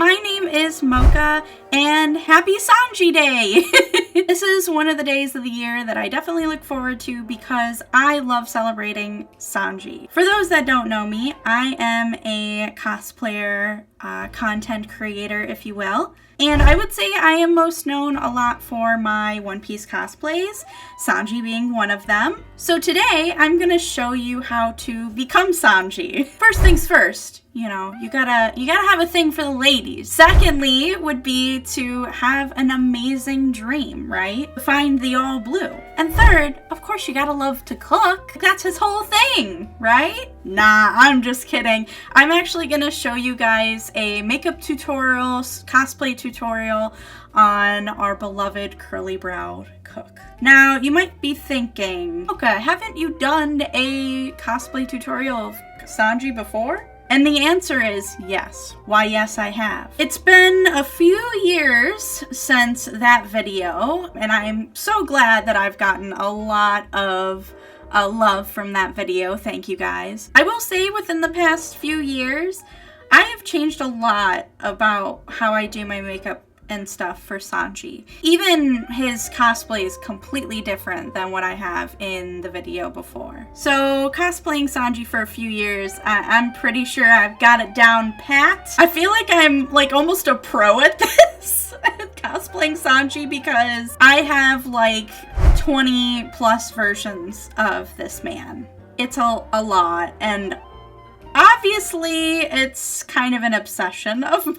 my name is Mocha, and happy Sanji Day! This is one of the days of the year that I definitely look forward to because I love celebrating Sanji. For those that don't know me, I am a cosplayer, content creator, if you will. And I would say I am most known a lot for my One Piece cosplays, Sanji being one of them. So today, I'm gonna show you how to become Sanji. First things first, you know, you gotta have a thing for the ladies. Secondly, would be to have an amazing dream, right? Find the all blue. And third, of course, you gotta love to cook. That's his whole thing, right? Nah, I'm just kidding. I'm actually gonna show you guys a makeup tutorial, cosplay tutorial on our beloved curly browed cook. Now, you might be thinking, okay, haven't you done a cosplay tutorial of Sanji before? And the answer is yes. Why, yes, I have. It's been a few years since that video, and I'm so glad that I've gotten a lot of love from that video. Thank you guys. I will say within the past few years, I have changed a lot about how I do my makeup and stuff for Sanji. Even his cosplay is completely different than what I have in the video before. So cosplaying Sanji for a few years, I'm pretty sure I've got it down pat. I feel like I'm like almost a pro at this, cosplaying Sanji, because I have like 20 plus versions of this man. It's a lot, and obviously it's kind of an obsession of mine.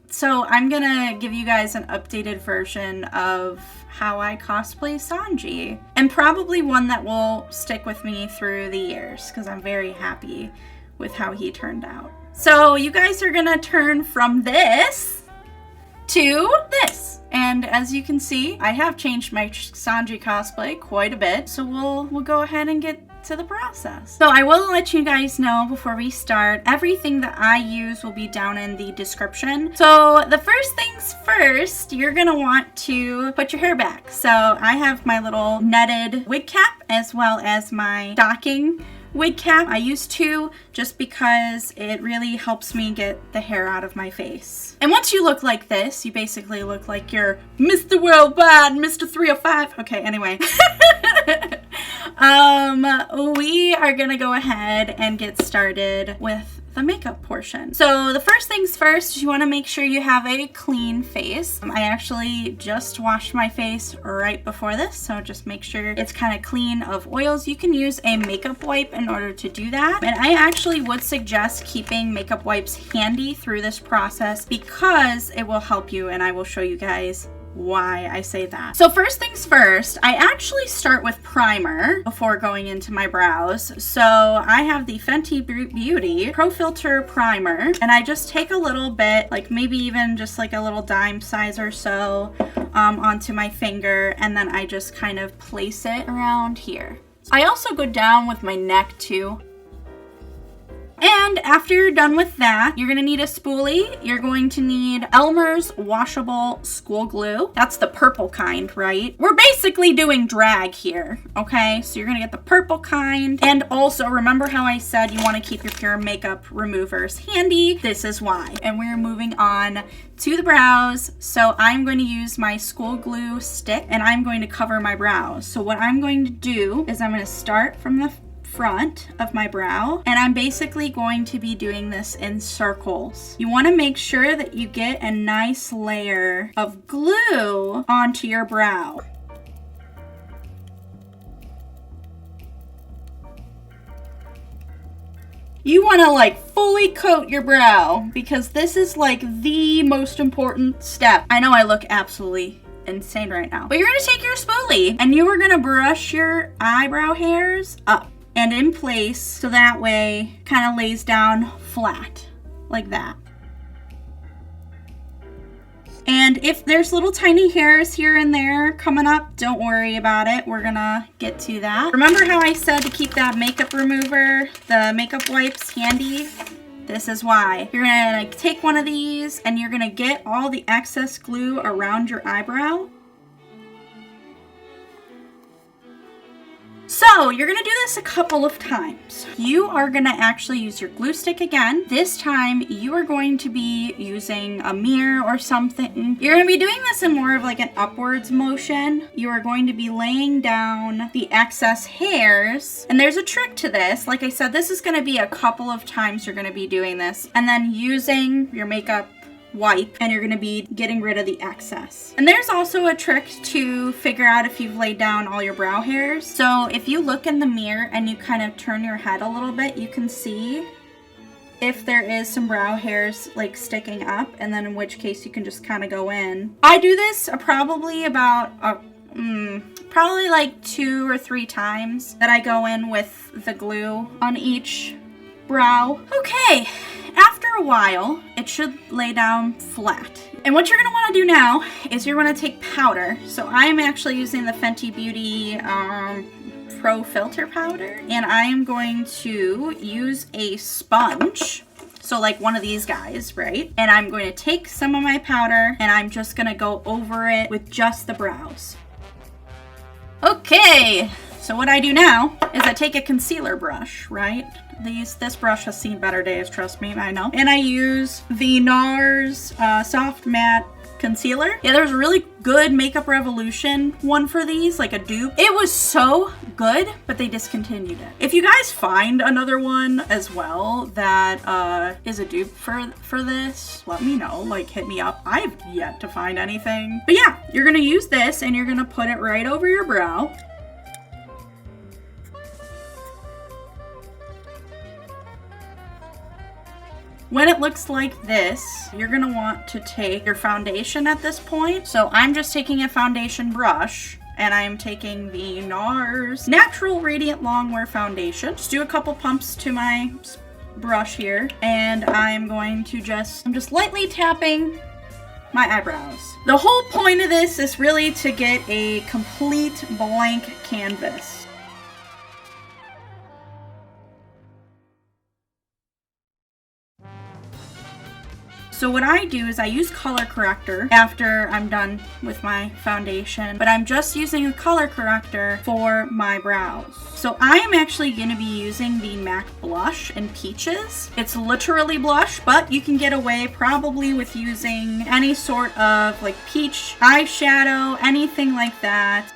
So I'm gonna give you guys an updated version of how I cosplay Sanji, and probably one that will stick with me through the years because I'm very happy with how he turned out. So you guys are gonna turn from this to this. And as you can see, I have changed my Sanji cosplay quite a bit. So we'll go ahead and get to the process. So I will let you guys know before we start, everything that I use will be down in the description. So the first things first, you're gonna want to put your hair back. So I have my little netted wig cap as well as my stocking wig cap. I use two just because it really helps me get the hair out of my face. And once you look like this, you basically look like you're Mr. Worldwide, Mr. 305. Okay, anyway. We are gonna go ahead and get started with the makeup portion. So the first things first, you want to make sure you have a clean face. I actually just washed my face right before this, so just make sure it's kind of clean of oils. You can use a makeup wipe in order to do that, and I actually would suggest keeping makeup wipes handy through this process because it will help you, and I will show you guys why I say that. So first things first, I actually start with primer before going into my brows. So I have the Fenty Beauty Pro Filter Primer, and I just take a little bit, like maybe even just like a little dime size or so, onto my finger, and then I just kind of place it around here. I also go down with my neck too. And after you're done with that, you're gonna need a spoolie. You're going to need Elmer's washable school glue. That's the purple kind, right? We're basically doing drag here, okay? So you're gonna get the purple kind. And also, remember how I said you wanna keep your pure makeup removers handy? This is why. And we're moving on to the brows. So I'm going to use my school glue stick, and I'm going to cover my brows. So what I'm going to do is I'm gonna start from the front of my brow, and I'm basically going to be doing this in circles. You want to make sure that you get a nice layer of glue onto your brow. You want to like fully coat your brow because this is like the most important step. I know I look absolutely insane right now, but you're going to take your spoolie and you are going to brush your eyebrow hairs up and in place so that way kind of lays down flat like that. And if there's little tiny hairs here and there coming up, don't worry about it. We're gonna get to that. Remember how I said to keep that makeup remover, the makeup wipes handy? This is why. You're gonna take one of these and you're gonna get all the excess glue around your eyebrow. So you're gonna do this a couple of times. You are gonna actually use your glue stick again. This time you are going to be using a mirror or something. You're gonna be doing this in more of like an upwards motion. You are going to be laying down the excess hairs. And there's a trick to this. Like I said, this is gonna be a couple of times you're gonna be doing this. And then using your makeup wipe, and you're going to be getting rid of the excess. And there's also a trick to figure out if you've laid down all your brow hairs. So if you look in the mirror and you kind of turn your head a little bit, you can see if there is some brow hairs like sticking up, and then in which case you can just kind of go in. I do this probably about probably like 2 or 3 times that I go in with the glue on each brow. Okay. After a while, it should lay down flat. And what you're going to want to do now is you're going to take powder. So I'm actually using the Fenty Beauty Pro Filter Powder. And I am going to use a sponge. So like one of these guys, right? And I'm going to take some of my powder and I'm just going to go over it with just the brows. Okay. So what I do now is I take a concealer brush, right? This brush has seen better days, trust me, I know. And I use the NARS Soft Matte Concealer. Yeah, there's a really good Makeup Revolution one for these, like a dupe. It was so good, but they discontinued it. If you guys find another one as well that is a dupe for this, let me know, like hit me up. I've yet to find anything. But yeah, you're gonna use this and you're gonna put it right over your brow. When it looks like this, you're gonna want to take your foundation at this point. So I'm just taking a foundation brush and I'm taking the NARS Natural Radiant Longwear Foundation. Just do a couple pumps to my brush here and I'm going to I'm just lightly tapping my eyebrows. The whole point of this is really to get a complete blank canvas. So what I do is I use color corrector after I'm done with my foundation, but I'm just using a color corrector for my brows. So I am actually going to be using the MAC blush in Peaches. It's literally blush, but you can get away probably with using any sort of like peach eyeshadow, anything like that.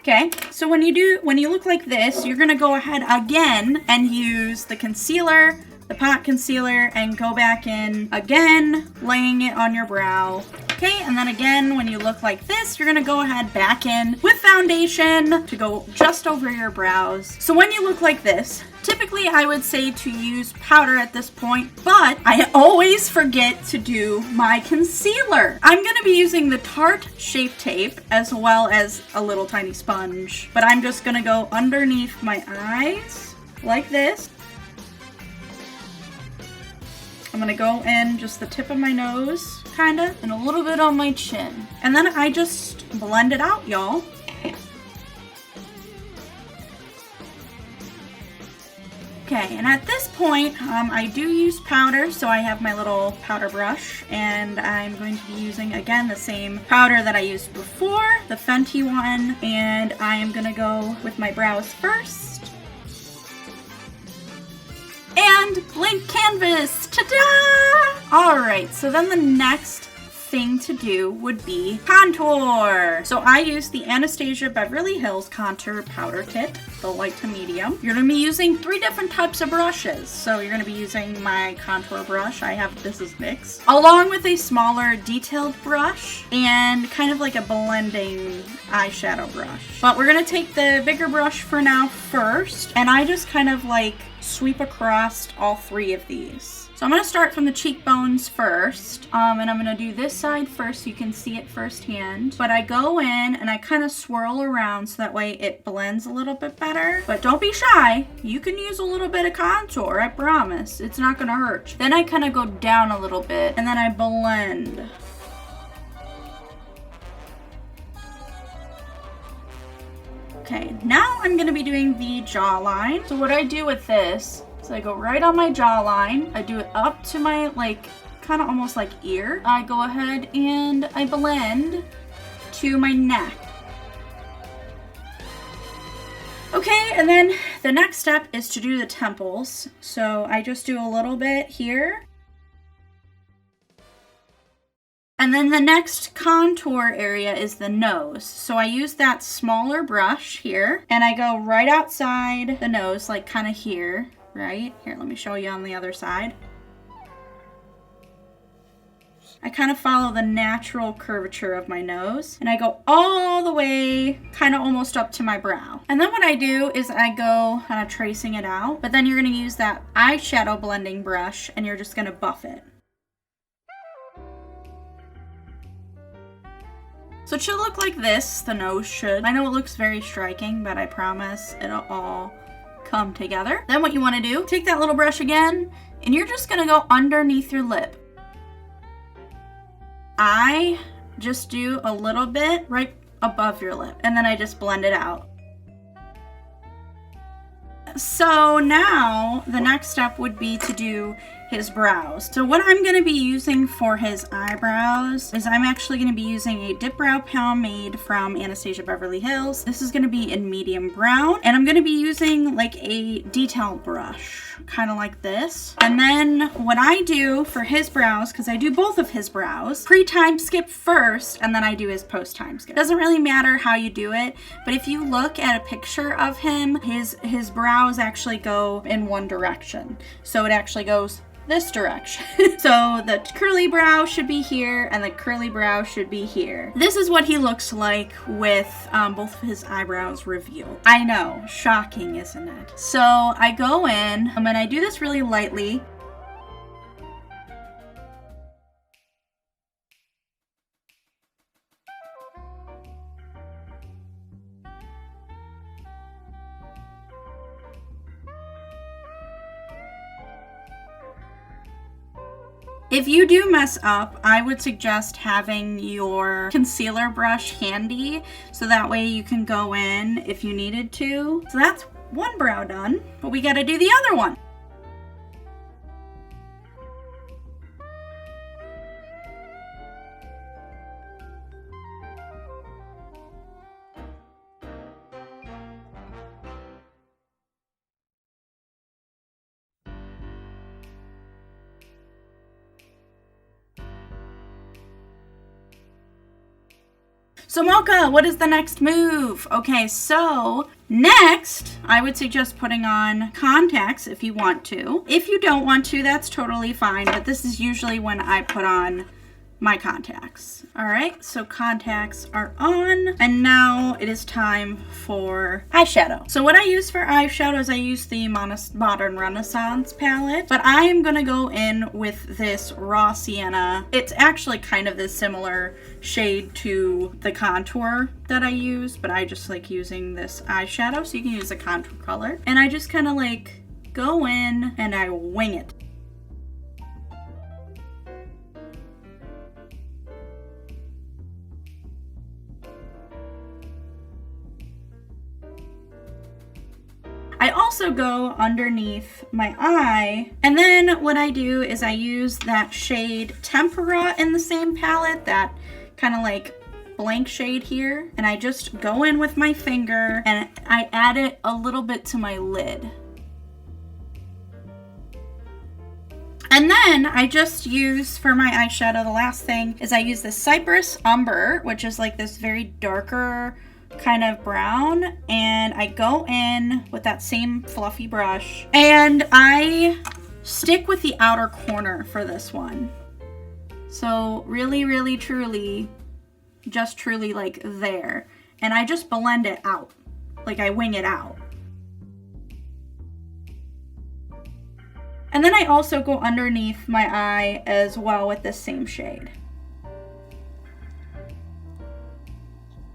Okay, so when you look like this, you're gonna go ahead again and use the concealer, the pot concealer, and go back in again, laying it on your brow. Okay, and then again, when you look like this, you're gonna go ahead back in with foundation to go just over your brows. So when you look like this, typically I would say to use powder at this point, but I always forget to do my concealer. I'm gonna be using the Tarte Shape Tape as well as a little tiny sponge, but I'm just gonna go underneath my eyes like this. I'm gonna go in just the tip of my nose, kinda, and a little bit on my chin. And then I just blend it out, y'all. Okay, and at this point, I do use powder, so I have my little powder brush, and I'm going to be using, again, the same powder that I used before, the Fenty one, and I am gonna go with my brows first. And blank canvas! Ta-da! Alright, so then the next thing to do would be contour. So I use the Anastasia Beverly Hills Contour Powder Kit, the light to medium. You're going to be using 3 different types of brushes. So you're going to be using my contour brush. This is NYX. Along with a smaller detailed brush and kind of like a blending eyeshadow brush. But we're going to take the bigger brush for now first. And I just kind of like sweep across all 3 of these. So I'm going to start from the cheekbones first, and I'm going to do this side first so you can see it firsthand. But I go in and I kind of swirl around so that way it blends a little bit better. But don't be shy. You can use a little bit of contour, I promise. It's not going to hurt. Then I kind of go down a little bit and then I blend. Okay, now I'm going to be doing the jawline. So what I do with this is I go right on my jawline. I do it up to my, like, kind of almost like ear. I go ahead and I blend to my neck. Okay, and then the next step is to do the temples. So I just do a little bit here. And then the next contour area is the nose. So I use that smaller brush here, and I go right outside the nose, like kind of here, right? Here, let me show you on the other side. I kind of follow the natural curvature of my nose, and I go all the way kind of almost up to my brow. And then what I do is I go kind of tracing it out, but then you're going to use that eyeshadow blending brush and you're just going to buff it. So it should look like this, the nose should. I know it looks very striking, but I promise it'll all come together. Then what you want to do, take that little brush again, and you're just going to go underneath your lip. I just do a little bit right above your lip, and then I just blend it out. So now the next step would be to do his brows. So what I'm going to be using for his eyebrows is I'm actually going to be using a dip brow pomade from Anastasia Beverly Hills. This is going to be in medium brown, and I'm going to be using like a detail brush, kind of like this. And then what I do for his brows, because I do both of his brows, pre-time skip first, and then I do his post-time skip. Doesn't really matter how you do it, but if you look at a picture of him, his brows actually go in one direction. So it actually goes this direction. So the curly brow should be here and the curly brow should be here. This is what he looks like with both of his eyebrows revealed. I know, shocking, isn't it? So I go in and I do this really lightly. If you do mess up, I would suggest having your concealer brush handy so that way you can go in if you needed to. So that's one brow done, but we gotta do the other one. So Mocha, what is the next move? Okay, so next, I would suggest putting on contacts if you want to. If you don't want to, that's totally fine, but this is usually when I put on my contacts. All right, so contacts are on, and now it is time for eyeshadow. So what I use for eyeshadow is I use the Modern Renaissance palette, but I am gonna go in with this raw sienna. It's actually kind of this similar shade to the contour that I use, but I just like using this eyeshadow, so you can use a contour color. And I just kind of like go in and I wing it. I also go underneath my eye, and then what I do is I use that shade Tempera in the same palette, that kind of like blank shade here, and I just go in with my finger and I add it a little bit to my lid. And then I just use, for my eyeshadow, the last thing is I use this Cypress Umber, which is like this very darker kind of brown, and I go in with that same fluffy brush and I stick with the outer corner for this one. So really, really, truly, just truly like there. And I just blend it out, like I wing it out. And then I also go underneath my eye as well with this same shade.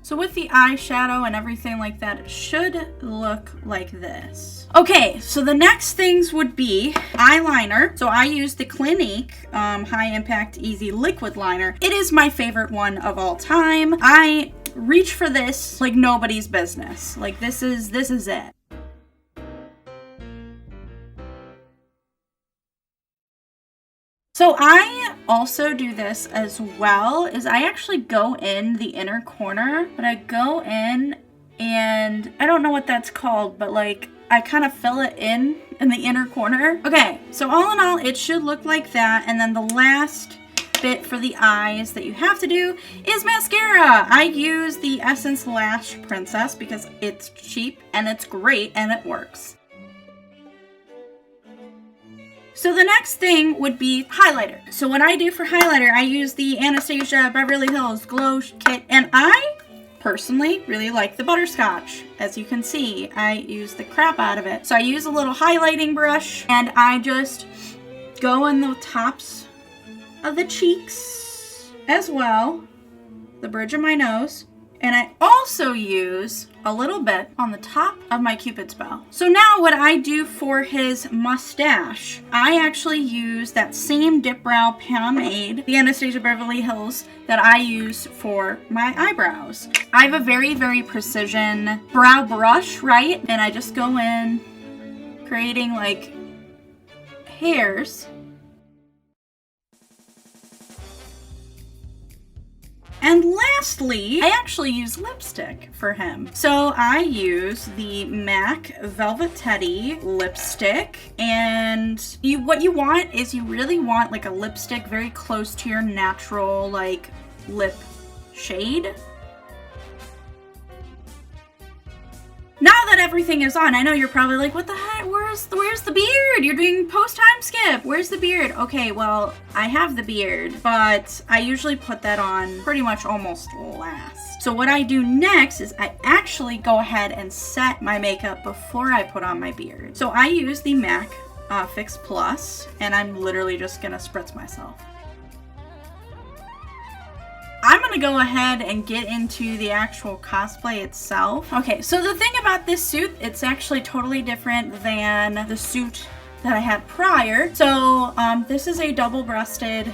So with the eyeshadow and everything like that, it should look like this. Okay, so the next things would be eyeliner. So I use the Clinique High Impact Easy Liquid Liner. It is my favorite one of all time. I reach for this like nobody's business. Like this is it. So I also do this as well is I actually go in the inner corner, but I go in and I don't know what that's called, but like I kind of fill it in the inner corner. Okay, so all in all, it should look like that. And then the last bit for the eyes that you have to do is mascara. I use the Essence Lash Princess because it's cheap and it's great and it works. So the next thing would be highlighter. So what I do for highlighter, I use the Anastasia Beverly Hills Glow Kit, and I personally really like the butterscotch. As you can see, I use the crap out of it. So I use a little highlighting brush and I just go in the tops of the cheeks as well, the bridge of my nose, and I also use a little bit on the top of my Cupid's bow. So now what I do for his mustache, I actually use that same dip brow pomade, the Anastasia Beverly Hills, that I use for my eyebrows. I have a very, very precision brow brush, right? And I just go in creating like hairs. And lastly, I actually use lipstick for him. So I use the MAC Velvet Teddy lipstick. And what you want is you really want like a lipstick very close to your natural like lip shade. Now that everything is on, I know you're probably like, what the heck? Where's the beard? You're doing post-time skip. Where's the beard? Okay, well, I have the beard, but I usually put that on pretty much almost last. So what I do next is I actually go ahead and set my makeup before I put on my beard. So I use the MAC Fix Plus, and I'm literally just gonna spritz myself. I'm gonna go ahead and get into the actual cosplay itself. Okay, so the thing about this suit, it's actually totally different than the suit that I had prior. So this is a double-breasted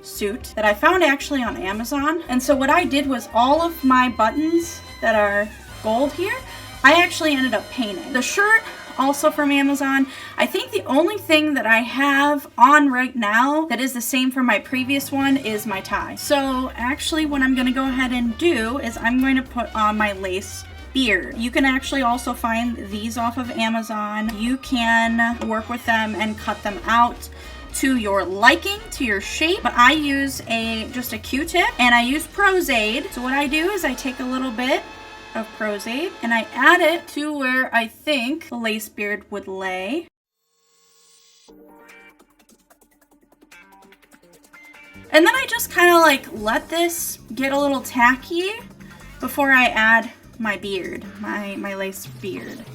suit that I found actually on Amazon. And so what I did was all of my buttons that are gold here, I actually ended up painting. The shirt, also from Amazon. I think the only thing that I have on right now that is the same from my previous one is my tie. So actually what I'm gonna go ahead and do is I'm going to put on my lace beard. You can actually also find these off of Amazon. You can work with them and cut them out to your liking, to your shape. But I use just a Q-tip and I use Prozade. So what I do is I take a little bit of Prozade and I add it to where I think the lace beard would lay. And then I just kind of like let this get a little tacky before I add my beard, my lace beard.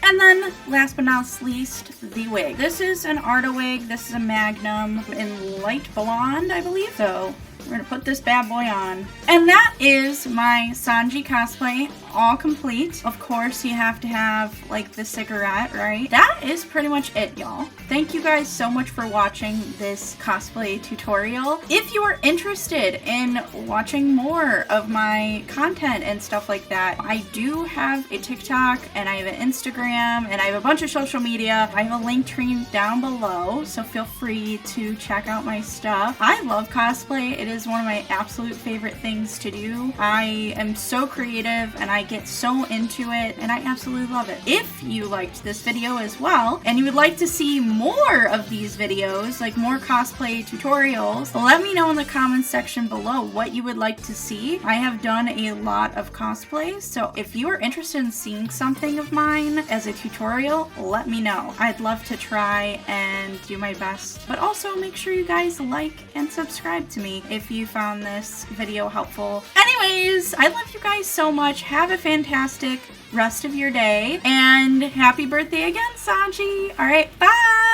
And then, last but not least, the wig. This is an Arta wig. This is a Magnum in light blonde, I believe. So, we're gonna put this bad boy on. And that is my Sanji cosplay, all complete. Of course, you have to have, like, the cigarette, right? That is pretty much it, y'all. Thank you guys so much for watching this cosplay tutorial. If you are interested in watching more of my content and stuff like that, I do have a TikTok, and I have an Instagram, and I have a bunch of social media. I have a link tree down below, so feel free to check out my stuff. I love cosplay. It is one of my absolute favorite things to do. I am so creative, and I get so into it, and I absolutely love it. If you liked this video as well, and you would like to see more of these videos, like more cosplay tutorials, let me know in the comments section below what you would like to see. I have done a lot of cosplays, so if you are interested in seeing something of mine as a tutorial, let me know. I'd love to try and do my best, but also make sure you guys like and subscribe to me if you found this video helpful. Anyways, I love you guys so much. Have a fantastic rest of your day, and happy birthday again, Sanji. All right, bye.